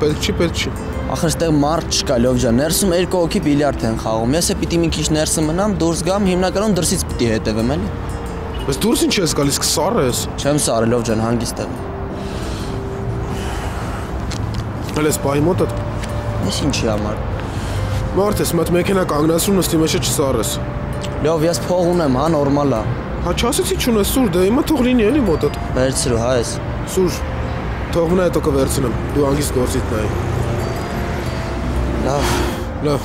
պետք չի։ Ախր ստեղ մարդ չկա, Լովջան, ներսում երկու հոգի բիլիարդ են խաղում։ Ես է պիտի մի քիչ ներսը մնամ, դուրս գամ, հիմնականում դրսից պիտի հետևեմ, էլի։ Բայց դուրս ինչ ես գալիս, սառը ես։ Չեմ սառը, Լովջան, հանգիստ եմ։ Հələ ես պահի մոտդ։ Ես ինչի համար։ Մարդ ես, մոտ մեքենա կանգնացրում նստի մեջը չսառես։ Լավ, ես փող ունեմ, հա, նորմալ է։ Հա չասեցի չունես սուր, դե հիմա թող լինի էլի մոտդ։ Վերցրու, հա ես։ Սուր, թող մնա հետո կվերցնեմ, դու հանգիստ գործիդ նայի։ Լավ։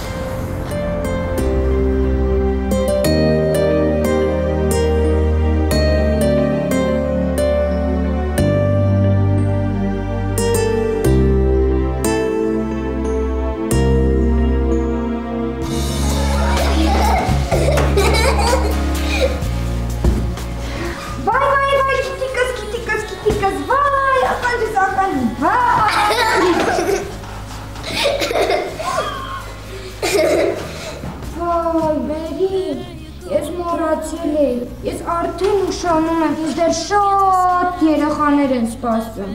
Ես արդեն ուշանում եմ, ինձ դեռ շատ երեխաներ են սպասում։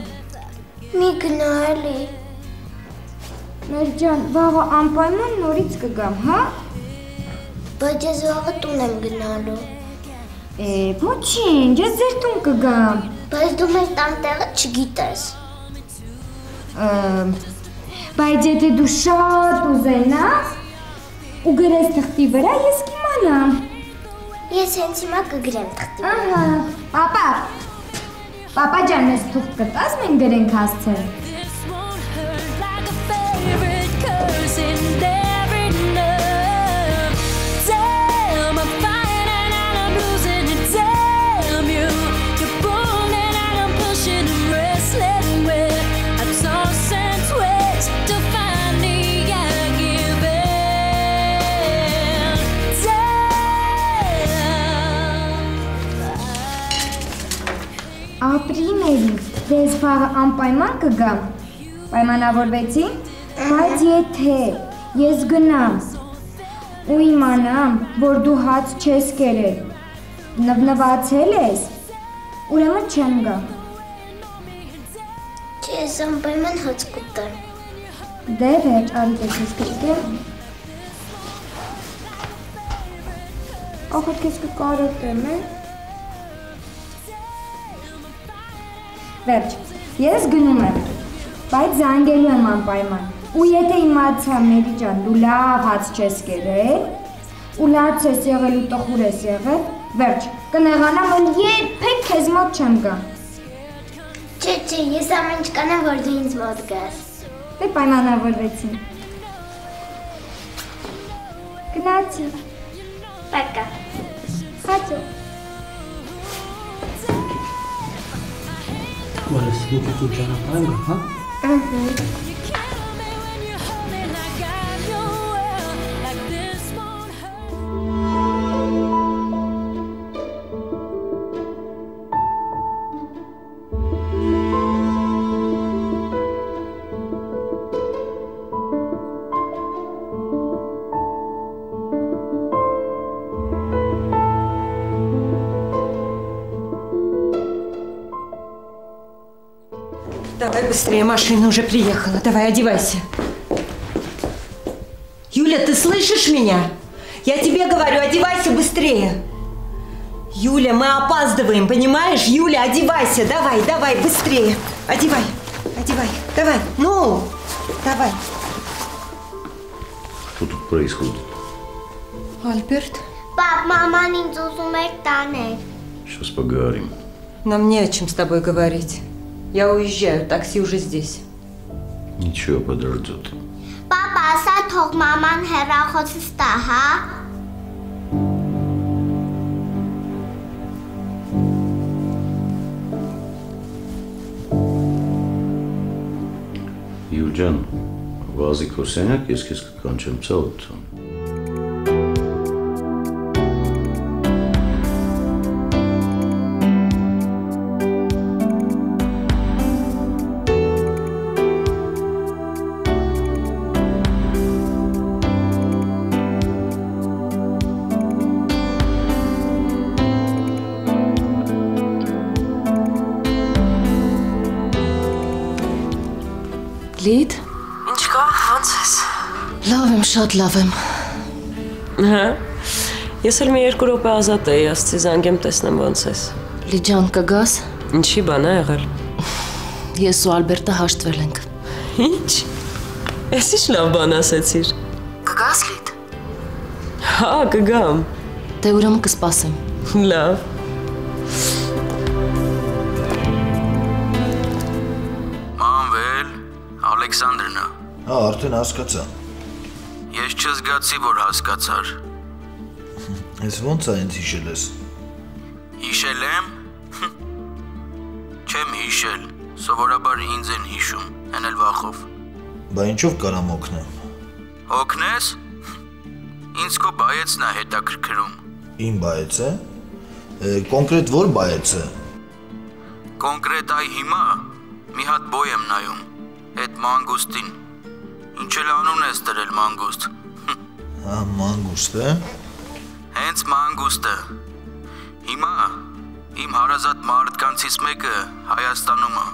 Մի գնա էլի։ Մեր ջան, վաղը անպայման նորից կգամ, հա? Բայց ես վաղը տուն եմ գնալու։ Ոչինչ, ես ձեր տուն կգամ։ Բայց դու մեր տան տեղը չգիտես։ Բայց եթե դու շատ ուզենաս ու գրես թղթի վրա, ես կիմանամ։ Ես հենց հիմա կգրեմ թղթի վրա։ Ահա, պապա ջան, ես թուղթ կտաս, մենք գրենք հասցեն։ Ապրիմերի, դες վաղը անպայման կգամ, պայմանավորվեցի, բայց եթե ես գնամ ու իմանամ, որ դու հաց չես կերել, նվնվացել ես, ուրեմն չեմ գա։ Ես անպայման հաց կուտեմ։ Դե վեճ, արիտ ես կշկեմ։ Ախոտ կես կկարոտեմ է։ Վերջ, ես գնում եմ, բայց զանգելու եմ անպայման, ու եթե իմացա Մերի ջան, դու լավ հաց չես կերել, ու լաց ես եղել ու տխուր ես եղել, վերջ, կնեղանամ, որ երբեք քեզ մոտ չեմ գա։ Չէ, ես ամեն ինչ կանեմ, որ դու ինձ մոտ գաս։ Դե պայմանավորվեցին։ Գնացի։ Պակա։ Հաճո։ Մալես նուկի ճանապարհը, հա? Ահա։ Давай быстрее, машина уже приехала. Давай, одевайся. Юля, ты слышишь меня? Я тебе говорю, одевайся быстрее. Юля, мы опаздываем, понимаешь? Юля, одевайся, давай, быстрее. Одевай, давай, ну, давай. Что тут происходит? Альберт? Пап, маман ինձ ուզում էր տանել։ Сейчас поговорим. Нам не о чем с тобой говорить. Я уезжаю, такси уже здесь. Ничего, подождет. Պապա, ասա թող մաման հեռախոսս տա, հա։ Յուլջան, վազի քո սենյակ, ես քեզ կկանչեմ ցավոտ։ Լիդ, Ինչ կա, ոնց ես։ Լավ եմ, շատ լավ եմ։ Հա։ Ես էլ մի 2 րոպե ազատ էի, ասացի զանգեմ տեսնեմ ոնց ես։ Լիջան կգաս։ Ինչի բան է եղել։ Ես ու Ալբերտը հաշտվել ենք։ Ինչ։ Ես ինչ լավ բան ասեցիր։ Կգաս Լիդ։ Հա, կգամ։ Դե ուրեմն կսպասեմ։ Լավ։ Մանվել, Ալեքսանդրն է։ Հա, արդեն հասկացա։ Ես չզգացի, որ հասկացար։ Ես ոնց է ինձ հիշել ես։ Հիշել եմ։ Չեմ հիշել, սովորաբար ինձ են հիշում, են էլ վախով։ Բա ինչով կարամ օգնեմ։ Օգնես։ Ինձ քո բայեցն է հետաքրքրում։ Իմ բայեց է։ Կոնկրետ որ բայեց է։ Կոնկրետ այ հիմա մի հատ բոյ եմ նայում, այդ մանգուստին։ Ինչ էլ անուն ես դրել մանգուստ։ Հա, մանգուստ է։ Հենց մանգուստը։ Հիմա իմ հարազատ մարդկանցից մեկը Հայաստանում է։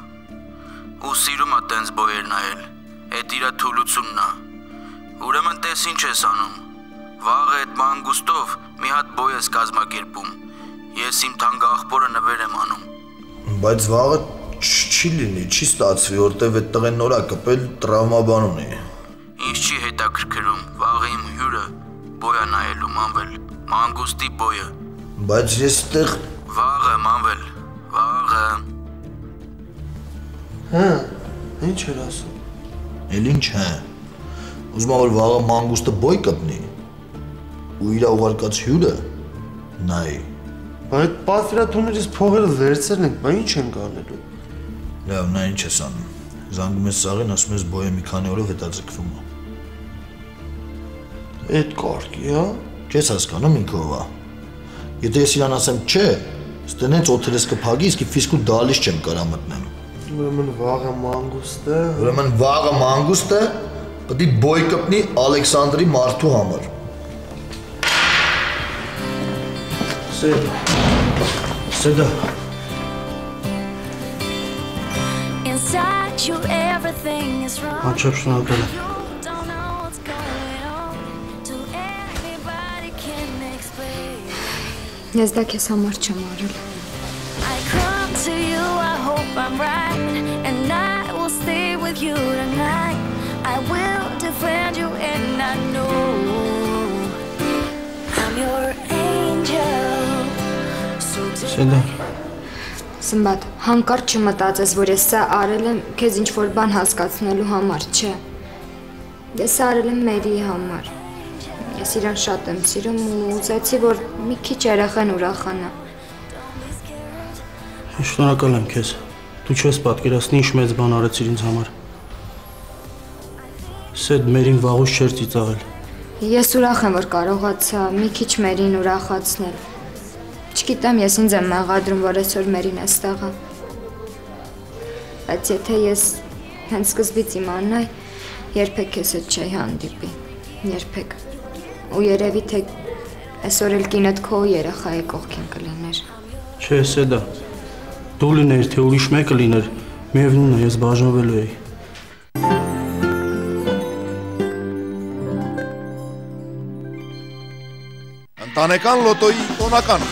Ու սիրում է տենց բոյեր նայել։ Էդ իրա թուլությունն է։ Ուրեմն տես ինչ ես անում։ Վաղ այդ մանգուստով մի հատ բոյ ես կազմակերպում։ Ես իմ թանկ աղբորը նվեր եմ անում։ Բայց վաղը չի լինի, չի ստացվի, որտեվ այդ տղեն նոր է կպել տրավմաբան ունի։ Ինչ չի հետաքրքրում, վաղը իմ հյուրը բոյ է նայելու մանվել, մանգուստի բոյը։ Բայց ես այդտեղ Վաղը մանվել, վաղը։ Հա, ինչ էր ասում։ Էլ ինչ հա։ Ուզում եմ որ վաղը մանգուստը բոյ կպնի ու իր ուղարկած հյուրը նայի։ Բայց այդ պատվիրատուներից փողերը վերցրել ենք, բա ինչ ենք անելու։ Լավ, նա ինչ ես անում։ Զանգում ես Սաղին, ասում ես բոյը մի քանի օրով հետաձգվում է։ Այդ կարգի, հա։ Չես հասկանում ինքով է։ Եթե ես իրան ասեմ չէ, ստենենց օթերես կփագի, իսկ ֆիսկու դալիս չեմ կարա մտնեմ։ Ուրեմն վաղը մանգուստը։ Ուրեմն վաղը մանգուստը պետք է բոյ կպնի Ալեքսանդրի մարդու համար։ Սեդա։ Անչափ շնորհակալ եմ։ Ես դա քեզ համար չեմ արել։ Սեդա։ Սմբատ, հանկարծ չմտածես, որ ես սա արել եմ քեզ ինչ-որ բան հասկացնելու համար, չէ։ Ես արել եմ Մերիի համար։ Ես իրան շատ եմ սիրում ու ուզեցի, որ մի քիչ երախան ուրախանա։ Շնորհակալ եմ քեզ։ Դու չես պատկերացնի ինչ մեծ բան արեցիր ինձ համար։ Սեդ Մերին վաղուց չէր ծիծաղել։ Ես ուրախ եմ, որ կարողացա մի քիչ Մերին ուրախացնել։ Չգիտեմ, ես ինձ եմ մեղադրում, որ այսօր Մերին էստեղ է։ Բայց եթե ես հենց սկզբից իմանայի, երբեք քեզ հետ չէի հանդիպի։ Երբեք։ Ու երևի թե այսօր էլ կինդ քո երեխայի կողքին կլիներ։ Չէ, Սեդա։ Դու լիներ, թե ուրիշ մեկը լիներ, միևնույն է, ես բաժանվելու էի։ Ընտանեկան լոտոյի տոնական